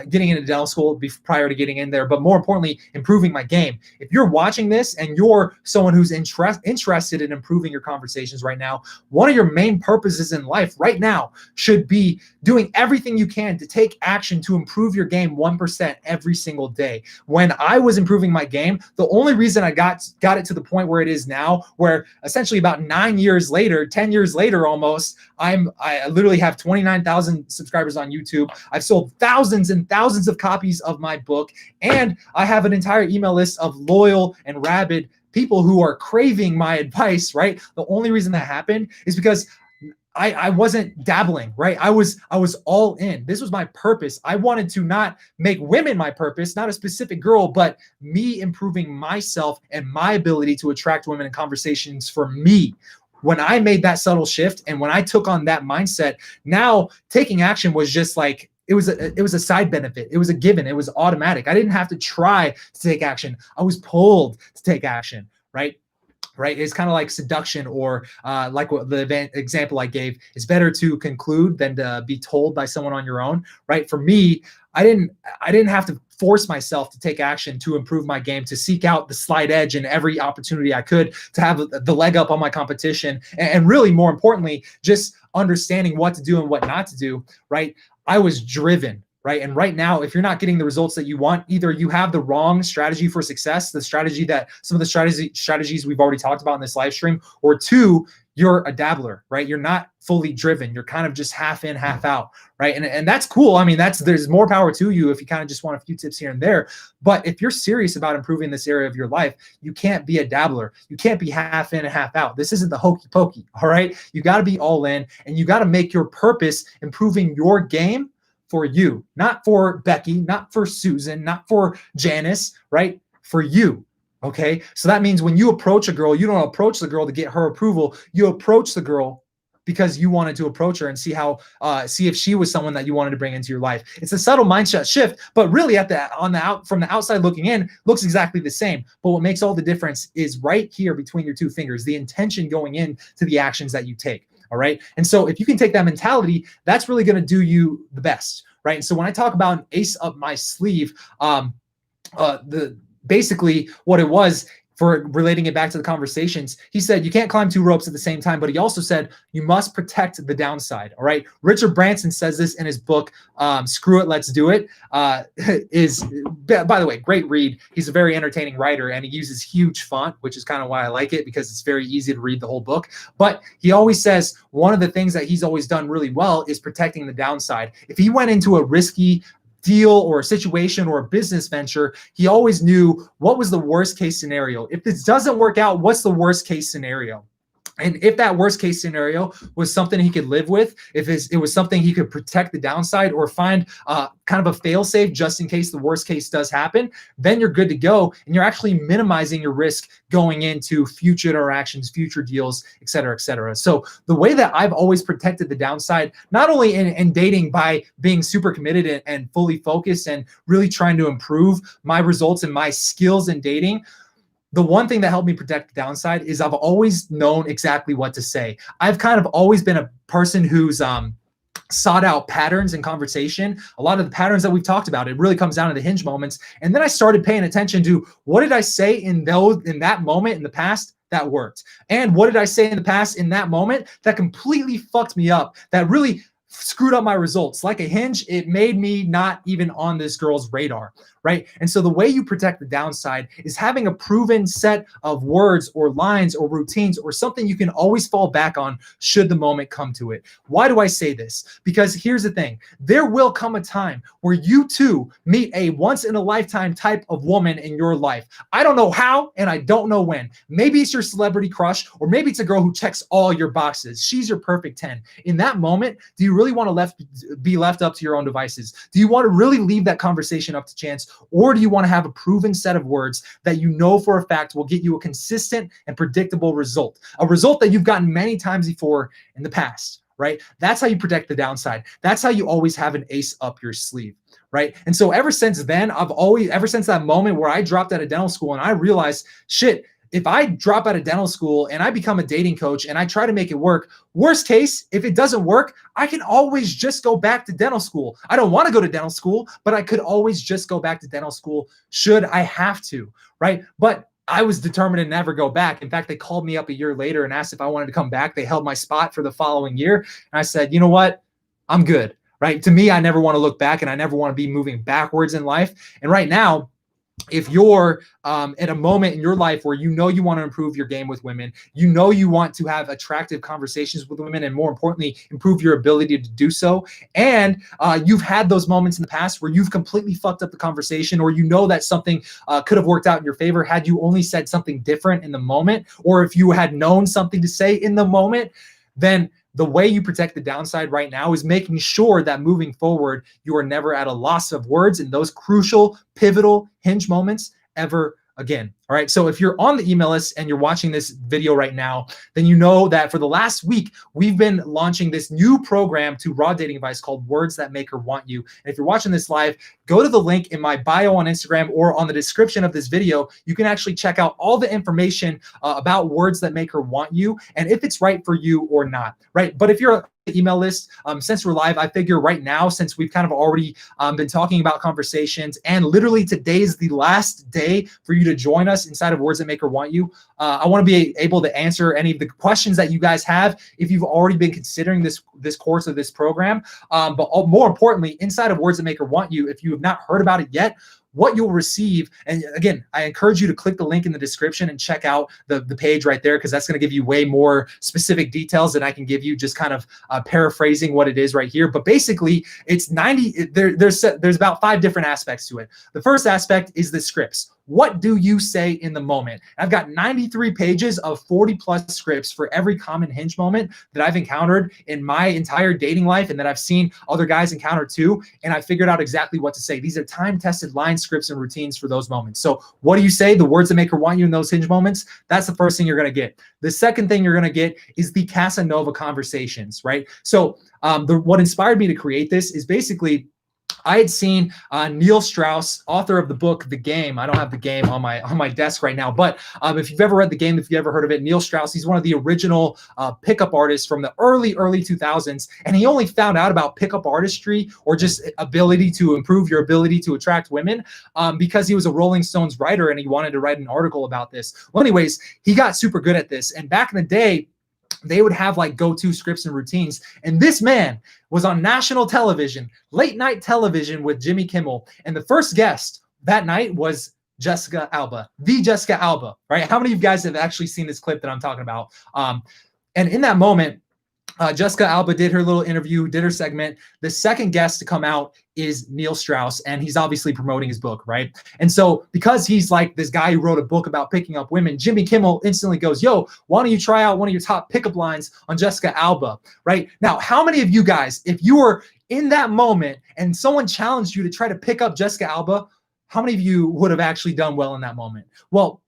getting into dental school prior to getting in there. But more importantly, improving my game. If you're watching this and you're someone who's interested in improving your conversations right now, one of your main purposes in life right now should be doing everything you can to take action to improve your game 1% every single day. When I was improving my game, the only reason I got it to the point where it is now, where essentially about 9 years later, 10 years later almost, I literally have 29,000 subscribers on YouTube. I've sold thousands and thousands of copies of my book, and I have an entire email list of loyal and rabid people who are craving my advice, right? The only reason that happened is because I wasn't dabbling, right? I was all in. This was my purpose. I wanted to not make women my purpose, not a specific girl, but me improving myself and my ability to attract women in conversations for me. When I made that subtle shift and when I took on that mindset, now taking action was just like, it was a side benefit. It was a given. It was automatic. I didn't have to try to take action. I was pulled to take action, right? Right? It's kind of like seduction, or like what the example I gave. It's better to conclude than to be told by someone on your own, right? For me, I didn't have to force myself to take action to improve my game, to seek out the slight edge in every opportunity I could, to have the leg up on my competition, and really more importantly, just understanding what to do and what not to do, right? I was driven. Right. And right now, if you're not getting the results that you want, either you have the wrong strategy for success, the strategy that some of the strategies we've already talked about in this live stream, or two, you're a dabbler, right? You're not fully driven. You're kind of just half in, half out, right? And that's cool. I mean, there's more power to you if you kind of just want a few tips here and there. But if you're serious about improving this area of your life, you can't be a dabbler. You can't be half in and half out. This isn't the hokey pokey, all right? You got to be all in, and you got to make your purpose improving your game for you, not for Becky, not for Susan, not for Janice, right? For you. Okay. So that means when you approach a girl, you don't approach the girl to get her approval. You approach the girl because you wanted to approach her and see if she was someone that you wanted to bring into your life. It's a subtle mindset shift, but really from the outside looking in, looks exactly the same. But what makes all the difference is right here between your two fingers, the intention going into the actions that you take. All right. And so if you can take that mentality, that's really going to do you the best. Right. And so when I talk about an ace up my sleeve, basically what it was, for relating it back to the conversations, he said, you can't climb two ropes at the same time, but he also said, you must protect the downside. All right. Richard Branson says this in his book, Screw It, Let's Do It. By the way, great read. He's a very entertaining writer, and he uses huge font, which is kind of why I like it, because it's very easy to read the whole book. But he always says one of the things that he's always done really well is protecting the downside. If he went into a risky deal or a situation or a business venture, he always knew what was the worst case scenario. If this doesn't work out, what's the worst case scenario? And if that worst case scenario was something he could live with, if it was something he could protect the downside or find kind of a fail safe just in case the worst case does happen, then you're good to go. And you're actually minimizing your risk going into future interactions, future deals, et cetera, et cetera. So the way that I've always protected the downside, not only in dating by being super committed and fully focused and really trying to improve my results and my skills in dating, the one thing that helped me protect the downside is I've always known exactly what to say. I've kind of always been a person who's sought out patterns in conversation. A lot of the patterns that we've talked about, it really comes down to the hinge moments. And then I started paying attention to what did I say in that moment in the past that worked? And what did I say in the past in that moment that completely fucked me up, that really screwed up my results? Like a hinge, it made me not even on this girl's radar, right? And so the way you protect the downside is having a proven set of words or lines or routines or something you can always fall back on should the moment come to it. Why do I say this? Because here's the thing. There will come a time where you too meet a once in a lifetime type of woman in your life. I don't know how, and I don't know when. Maybe it's your celebrity crush, or maybe it's a girl who checks all your boxes. She's your perfect 10. In that moment, do you really want to be left up to your own devices? Do you want to really leave that conversation up to chance? Or do you want to have a proven set of words that you know for a fact will get you a consistent and predictable result, a result that you've gotten many times before in the past, right? That's how you protect the downside. That's how you always have an ace up your sleeve, right? And so ever since then, ever since that moment where I dropped out of dental school and I realized, shit, if I drop out of dental school and I become a dating coach and I try to make it work, worst case, if it doesn't work, I can always just go back to dental school. I don't want to go to dental school, but I could always just go back to dental school should I have to, right? But I was determined to never go back. In fact, they called me up a year later and asked if I wanted to come back. They held my spot for the following year. And I said, you know what? I'm good, right? To me, I never want to look back and I never want to be moving backwards in life. And right now, if you're at a moment in your life where you know you want to improve your game with women, you know you want to have attractive conversations with women, and more importantly, improve your ability to do so, and you've had those moments in the past where you've completely fucked up the conversation, or you know that something could have worked out in your favor had you only said something different in the moment, or if you had known something to say in the moment, then the way you protect the downside right now is making sure that moving forward, you are never at a loss of words in those crucial, pivotal hinge moments ever again. All right. So if you're on the email list and you're watching this video right now, then you know that for the last week, we've been launching this new program to Raw Dating Advice called Words That Make Her Want You. And if you're watching this live, go to the link in my bio on Instagram or on the description of this video. You can actually check out all the information about Words That Make Her Want You and if it's right for you or not, right? But if you're email list, since we're live, I figure right now, since we've kind of already been talking about conversations, and literally today is the last day for you to join us inside of Words That Make Her Want You. I want to be able to answer any of the questions that you guys have if you've already been considering this course of this program. But more importantly, inside of Words That Make Her Want You, if you have not heard about it yet, what you'll receive. And again, I encourage you to click the link in the description and check out the page right there, because that's going to give you way more specific details than I can give you, just kind of paraphrasing what it is right here. But basically, it's 90. There's about 5 different aspects to it. The first aspect is the scripts. What do you say in the moment? I've got 93 pages of 40 plus scripts for every common hinge moment that I've encountered in my entire dating life and that I've seen other guys encounter too. And I figured out exactly what to say. These are time-tested line scripts and routines for those moments. So what do you say? The words that make her want you in those hinge moments. That's the first thing you're going to get. The second thing you're going to get is the Casanova conversations, right? So what inspired me to create this is basically I had seen Neil Strauss, author of the book The Game. I don't have The Game on my desk right now, but if you've ever read The Game, if you've ever heard of it, Neil Strauss, he's one of the original pickup artists from the early 2000s, and he only found out about pickup artistry or just ability to improve your ability to attract women because he was a Rolling Stones writer and he wanted to write an article about this. Well, anyways, he got super good at this, and back in the day, they would have like go-to scripts and routines. And this man was on national television, late night television with Jimmy Kimmel. And the first guest that night was Jessica Alba, the Jessica Alba, right? How many of you guys have actually seen this clip that I'm talking about? And in that moment, Jessica Alba did her little interview, did her segment. The second guest to come out is Neil Strauss, and he's obviously promoting his book, right? And so because he's like this guy who wrote a book about picking up women, Jimmy Kimmel instantly goes, yo, why don't you try out one of your top pickup lines on Jessica Alba, right? Now, how many of you guys, if you were in that moment and someone challenged you to try to pick up Jessica Alba, how many of you would have actually done well in that moment? Well,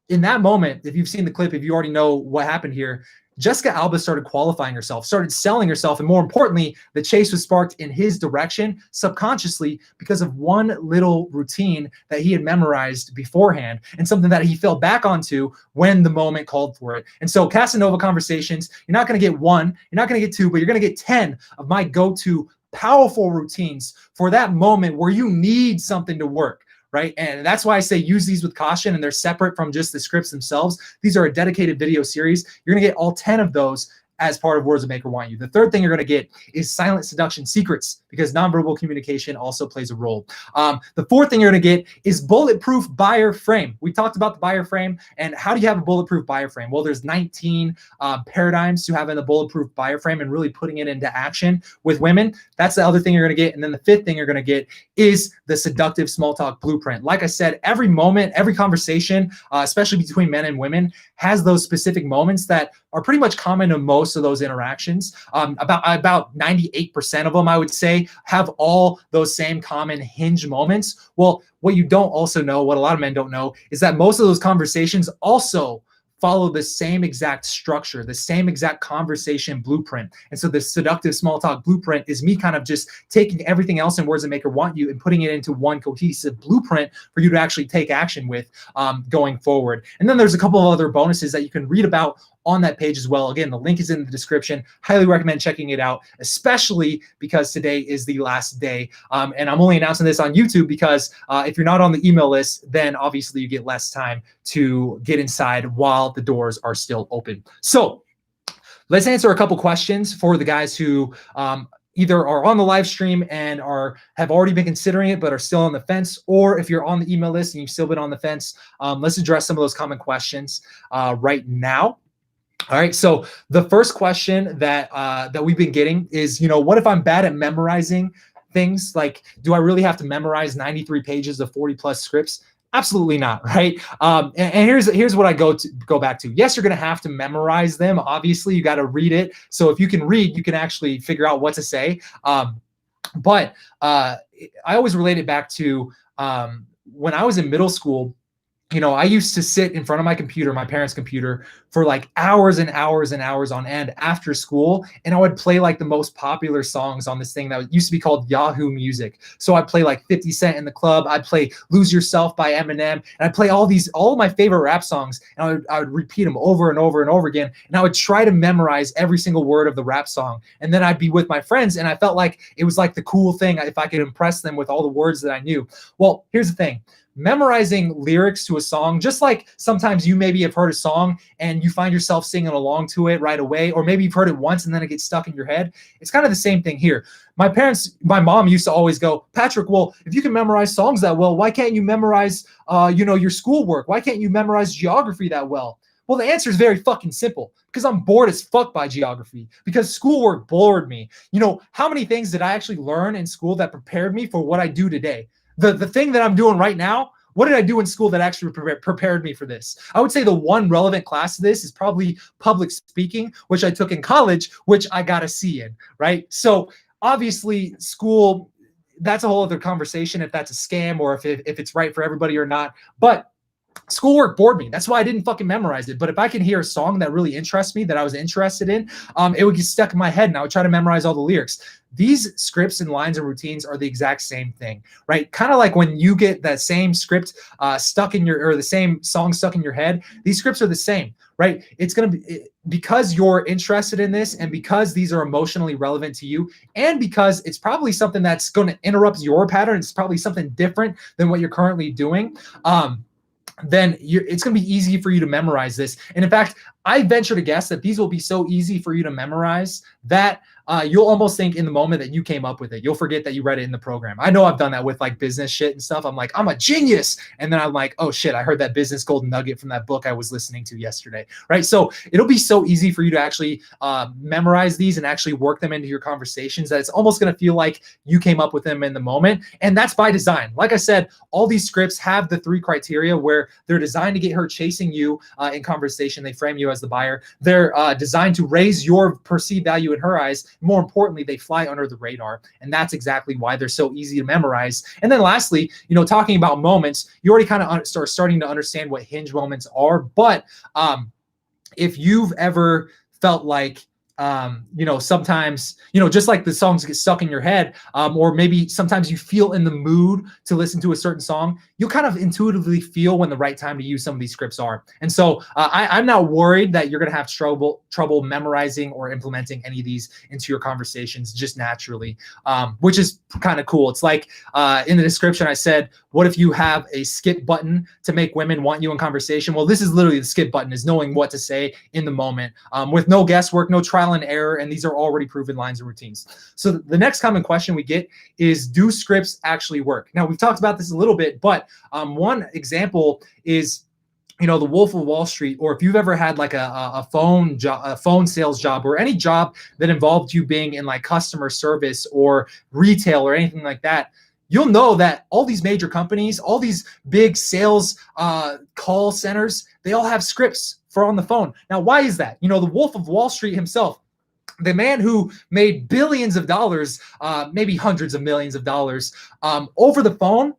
in that moment, if you've seen the clip, if you already know what happened here, Jessica Alba started qualifying herself, started selling herself, and more importantly, the chase was sparked in his direction subconsciously because of one little routine that he had memorized beforehand and something that he fell back onto when the moment called for it. And so Casanova conversations, you're not going to get 1, you're not going to get 2, but you're going to get 10 of my go-to powerful routines for that moment where you need something to work. Right. And that's why I say use these with caution, and they're separate from just the scripts themselves. These are a dedicated video series. You're going to get all 10 of those as part of Words That Make Her Want You. The third thing you're going to get is silent seduction secrets, because nonverbal communication also plays a role. The fourth thing you're going to get is bulletproof buyer frame. We talked about the buyer frame, and how do you have a bulletproof buyer frame? Well, there's 19 paradigms to having a bulletproof buyer frame and really putting it into action with women. That's the other thing you're going to get. And then the fifth thing you're going to get is the seductive small talk blueprint. Like I said, every moment, every conversation, especially between men and women, has those specific moments that are pretty much common to most of those interactions. About 98% of them, I would say, have all those same common hinge moments. Well, what you don't also know, what a lot of men don't know, is that most of those conversations also follow the same exact structure, the same exact conversation blueprint. And so the seductive small talk blueprint is me kind of just taking everything else in Words That Make Her Want You and putting it into one cohesive blueprint for you to actually take action with going forward. And then there's a couple of other bonuses that you can read about on that page as well. Again, the link is in the description. Highly recommend checking it out, especially because today is the last day. And I'm only announcing this on YouTube because if you're not on the email list, then obviously you get less time to get inside while the doors are still open. So let's answer a couple questions for the guys who either are on the live stream and have already been considering it but are still on the fence, or if you're on the email list and you've still been on the fence. Let's address some of those common questions right now. All right, so the first question that we've been getting is, what if I'm bad at memorizing things? Like, do I really have to memorize 93 pages of 40 plus scripts? Absolutely not, right? And here's what I go back to. Yes, you're going to have to memorize them. Obviously, you got to read it. So if you can read, you can actually figure out what to say. But I always relate it back to when I was in middle school. I used to sit in front of my computer, my parents' computer, for like hours and hours and hours on end after school. And I would play like the most popular songs on this thing that used to be called Yahoo Music. So I'd play like 50 Cent in the Club. I'd play Lose Yourself by Eminem. And I'd play all of my favorite rap songs. And I would repeat them over and over and over again. And I would try to memorize every single word of the rap song. And then I'd be with my friends. And I felt like it was like the cool thing if I could impress them with all the words that I knew. Well, here's the thing. Memorizing lyrics to a song, just like sometimes you maybe have heard a song and you find yourself singing along to it right away, or maybe you've heard it once and then it gets stuck in your head. It's kind of the same thing here. My mom used to always go, Patrick, well, if you can memorize songs that well, why can't you memorize, your schoolwork? Why can't you memorize geography that well? Well, the answer is very fucking simple, because I'm bored as fuck by geography, because schoolwork bored me. How many things did I actually learn in school that prepared me for what I do today? The thing that I'm doing right now, what did I do in school that actually prepared me for this? I would say the one relevant class to this is probably public speaking, which I took in college, which I got a C in, right? So obviously school, that's a whole other conversation if that's a scam or if it's right for everybody or not. But schoolwork bored me. That's why I didn't fucking memorize it. But if I can hear a song that really interests me, that I was interested in, it would get stuck in my head and I would try to memorize all the lyrics. These scripts and lines and routines are the exact same thing, right? Kind of like when you get that same script or the same song stuck in your head, these scripts are the same, right? It's going to be because you're interested in this and because these are emotionally relevant to you and because it's probably something that's going to interrupt your pattern. It's probably something different than what you're currently doing. Then it's going to be easy for you to memorize this. And in fact, I venture to guess that these will be so easy for you to memorize that you'll almost think in the moment that you came up with it. You'll forget that you read it in the program. I know I've done that with like business shit and stuff. I'm like, I'm a genius. And then I'm like, oh shit, I heard that business golden nugget from that book I was listening to yesterday, right? So it'll be so easy for you to actually memorize these and actually work them into your conversations that it's almost going to feel like you came up with them in the moment. And that's by design. Like I said, all these scripts have the 3 criteria where they're designed to get her chasing you in conversation. They frame you as the buyer. They're designed to raise your perceived value in her eyes. More importantly, they fly under the radar. And that's exactly why they're so easy to memorize. And then lastly, talking about moments, you already kind of starting to understand what hinge moments are. But if you've ever felt like, sometimes, just like the songs get stuck in your head, or maybe sometimes you feel in the mood to listen to a certain song, you'll kind of intuitively feel when the right time to use some of these scripts are. And so I'm not worried that you're going to have trouble memorizing or implementing any of these into your conversations just naturally, which is kind of cool. It's like in the description, I said, what if you have a skip button to make women want you in conversation? Well, this is literally the skip button, is knowing what to say in the moment with no guesswork, no trial and error. And these are already proven lines and routines. So the next common question we get is, do scripts actually work? Now, we've talked about this a little bit, but one example is, the Wolf of Wall Street, or if you've ever had like a phone sales job, or any job that involved you being in like customer service or retail or anything like that, you'll know that all these major companies, all these big sales call centers, they all have scripts for on the phone. Now, why is that? The Wolf of Wall Street himself, the man who made billions of dollars, maybe hundreds of millions of dollars over the phone,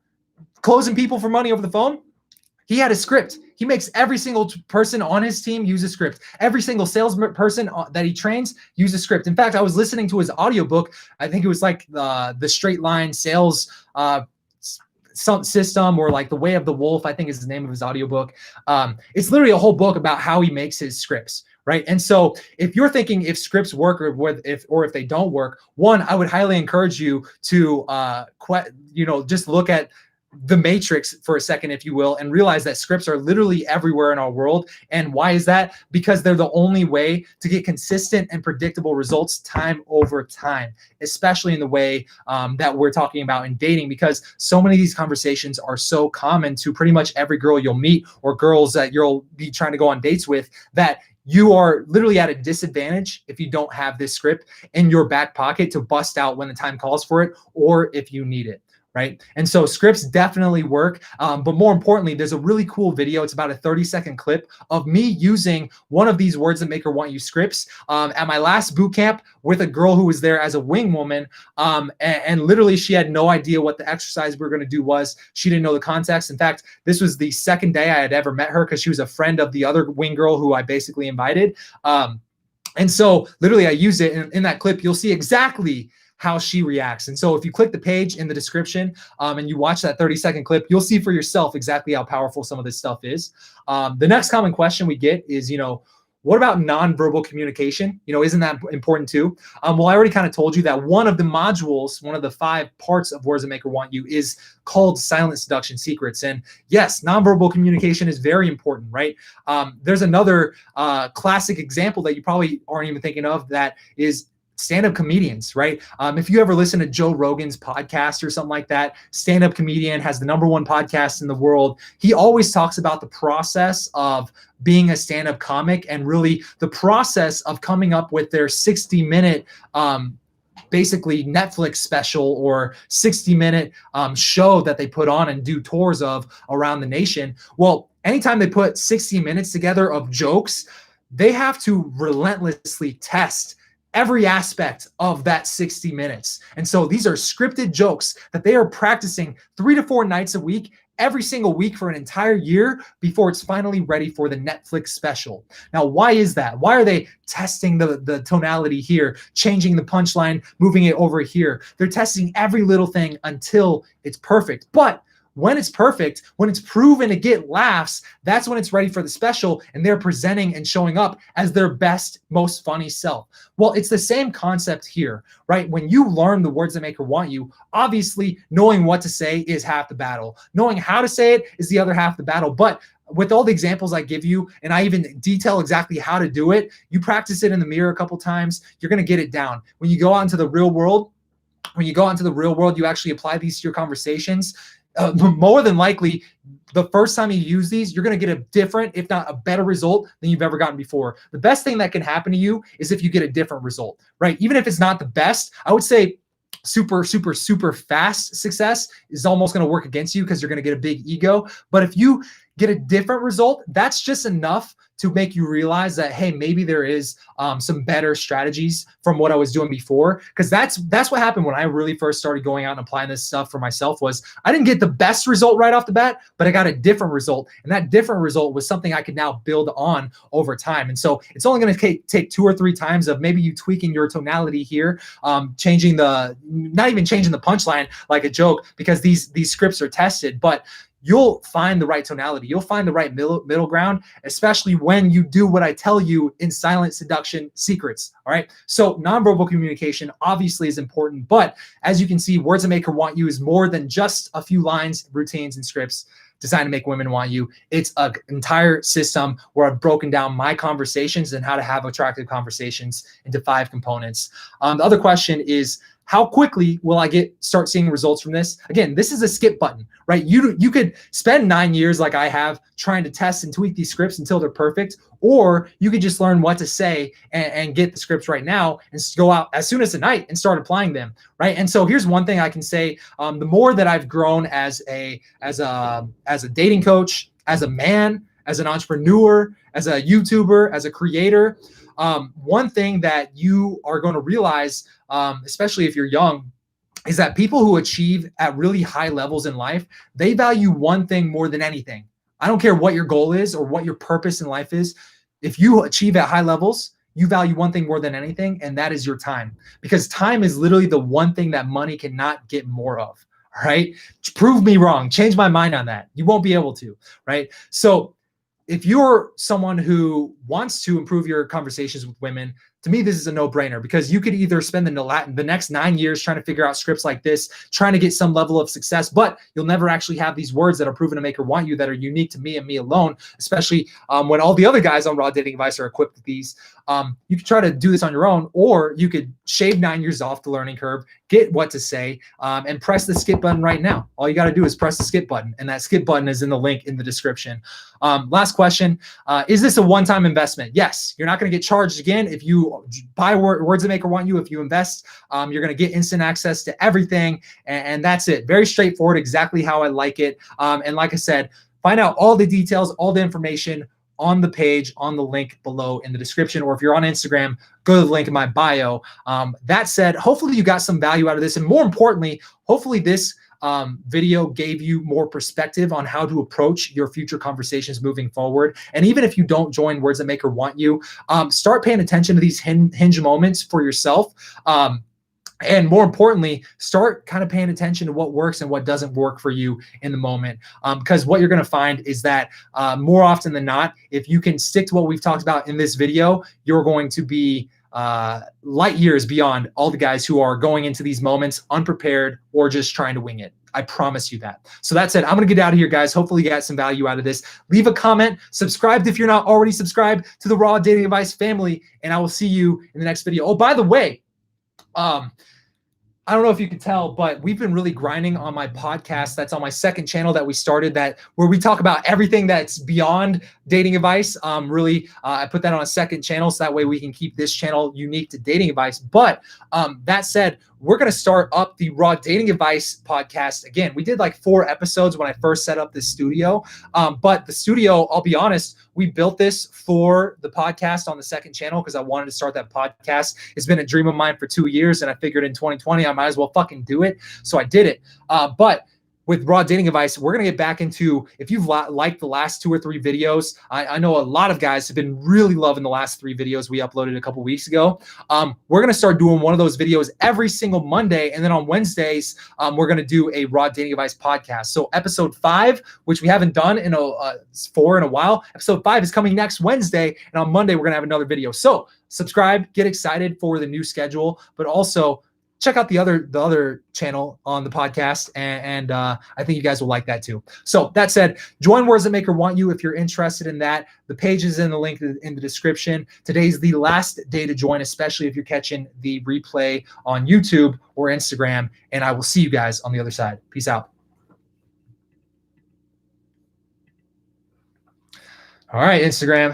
closing people for money over the phone, He had a script. He makes every single person on his team use a script. Every single salesperson that he trains use a script. In fact, I was listening to his audiobook. I think it was like the Straight Line Sales some system, or like The Way of the Wolf, I think is the name of his audiobook. It's literally a whole book about how he makes his scripts. Right. And so if you're thinking if scripts work or if they don't work, one, I would highly encourage you to, just look at the matrix for a second, if you will, and realize that scripts are literally everywhere in our world. And why is that? Because they're the only way to get consistent and predictable results time over time, especially in the way that we're talking about in dating, because so many of these conversations are so common to pretty much every girl you'll meet or girls that you'll be trying to go on dates with, that you are literally at a disadvantage if you don't have this script in your back pocket to bust out when the time calls for it, or if you need it. Right. And so scripts definitely work. But more importantly, there's a really cool video. It's about a 30-second clip of me using one of these Words That Make Her Want You scripts at my last boot camp with a girl who was there as a wing woman. And literally she had no idea what the exercise we were going to do was. She didn't know the context. In fact, this was the second day I had ever met her because she was a friend of the other wing girl who I basically invited. And so literally I used it in that clip. You'll see exactly how she reacts. And so if you click the page in the description and you watch that 30-second clip, you'll see for yourself exactly how powerful some of this stuff is. The next common question we get is, what about nonverbal communication? Isn't that important too? Well, I already kind of told you that one of the modules, one of the 5 parts of Words That Make Her Want You is called Silent Seduction Secrets. And yes, nonverbal communication is very important, right? There's another classic example that you probably aren't even thinking of, that is stand-up comedians, right? If you ever listen to Joe Rogan's podcast or something like that, stand-up comedian, has the #1 podcast in the world. He always talks about the process of being a stand-up comic, and really the process of coming up with their 60-minute basically Netflix special or 60-minute show that they put on and do tours of around the nation. Well, anytime they put 60 minutes together of jokes, they have to relentlessly test every aspect of that 60 minutes. And so these are scripted jokes that they are practicing 3 to 4 nights a week, every single week for an entire year before it's finally ready for the Netflix special. Now, why is that? Why are they testing the tonality here, changing the punchline, moving it over here? They're testing every little thing until it's perfect. But when it's perfect, when it's proven to get laughs, that's when it's ready for the special, and they're presenting and showing up as their best, most funny self. Well, it's the same concept here, right? When you learn the Words That Make Her Want You, obviously knowing what to say is half the battle. Knowing how to say it is the other half of the battle. But with all the examples I give you, and I even detail exactly how to do it, you practice it in the mirror a couple times, you're going to get it down. When you go out into the real world, you actually apply these to your conversations. More than likely, the first time you use these, you're going to get a different, if not a better result than you've ever gotten before. The best thing that can happen to you is if you get a different result, right? Even if it's not the best, I would say super fast success is almost going to work against you because you're going to get a big ego. But if you get a different result, that's just enough to make you realize that, hey, maybe there is some better strategies from what I was doing before. Because that's what happened when I really first started going out and applying this stuff for myself. Was I didn't get the best result right off the bat, but I got a different result. And that different result was something I could now build on over time. And so it's only going to take 2 or 3 times of maybe you tweaking your tonality here, not even changing the punchline like a joke, because these scripts are tested, but you'll find the right tonality. You'll find the right middle ground, especially when you do what I tell you in Silent Seduction Secrets. All right. So nonverbal communication obviously is important, but as you can see, Words That Make Her Want You is more than just a few lines, routines, and scripts designed to make women want you. It's an entire system where I've broken down my conversations and how to have attractive conversations into 5 components. The other question is, how quickly will I start seeing results from this? Again, this is a skip button, right? You could spend 9 years like I have trying to test and tweak these scripts until they're perfect, or you could just learn what to say and get the scripts right now and go out as soon as tonight and start applying them, right? And so here's one thing I can say: the more that I've grown as a dating coach, as a man, as an entrepreneur, as a YouTuber, as a creator, one thing that you are going to realize, especially if you're young, is that people who achieve at really high levels in life, they value one thing more than anything, I don't care what your goal is or what your purpose in life is. If you achieve at high levels, you value one thing more than anything, and that is your time. Because time is literally the one thing that money cannot get more of. All right. Prove me wrong. Change my mind on that. You won't be able to. Right. So if you're someone who wants to improve your conversations with women, to me, this is a no-brainer because you could either spend the next 9 years trying to figure out scripts like this, trying to get some level of success, but you'll never actually have these words that are proven to make her want you that are unique to me and me alone, especially when all the other guys on Raw Dating Advice are equipped with these. You could try to do this on your own, or you could shave 9 years off the learning curve, get what to say, and press the skip button right now. All you got to do is press the skip button, and that skip button is in the link in the description. Last question. Is this a one-time investment? Yes. You're not going to get charged again if you buy words that make her want you. If you invest, you're going to get instant access to everything. And that's it. Very straightforward, exactly how I like it. And like I said, find out all the details, all the information on the page, on the link below in the description. Or if you're on Instagram, go to the link in my bio. That said, hopefully you got some value out of this. And more importantly, hopefully this video gave you more perspective on how to approach your future conversations moving forward. And even if you don't join Words That Make Her Want You, start paying attention to these hinge moments for yourself. And more importantly, start kind of paying attention to what works and what doesn't work for you in the moment. Because what you're going to find is that more often than not, if you can stick to what we've talked about in this video, you're going to be light years beyond all the guys who are going into these moments unprepared or just trying to wing it. I promise you that. So that said, I'm going to get out of here, guys. Hopefully you got some value out of this. Leave a comment, subscribe if you're not already subscribed to the Raw Dating Advice family, and I will see you in the next video. Oh, by the way, I don't know if you can tell, but we've been really grinding on my podcast. That's on my second channel that we started, that where we talk about everything that's beyond dating advice. I put that on a second channel so that way we can keep this channel unique to dating advice. But that said, we're going to start up the Raw Dating Advice podcast again. We did like 4 episodes when I first set up this studio. But the studio, I'll be honest, we built this for the podcast on the second channel because I wanted to start that podcast. It's been a dream of mine for 2 years, and I figured in 2020 I might as well fucking do it. So I did it. But with Raw Dating Advice, we're going to get back into, if you've liked the last 2 or 3 videos, I know a lot of guys have been really loving the last 3 videos we uploaded a couple weeks ago. We're going to start doing one of those videos every single Monday. And then on Wednesdays, we're going to do a Raw Dating Advice podcast. So episode 5, which we haven't done in a while, episode 5 is coming next Wednesday. And on Monday, we're going to have another video. So subscribe, get excited for the new schedule, but also check out the other channel on the podcast, and I think you guys will like that too. So that said, join Words That Make Her Want You if you're interested in that. The page is in the link in the description. Today's the last day to join, especially if you're catching the replay on YouTube or Instagram, and I will see you guys on the other side. Peace out. All right, Instagram.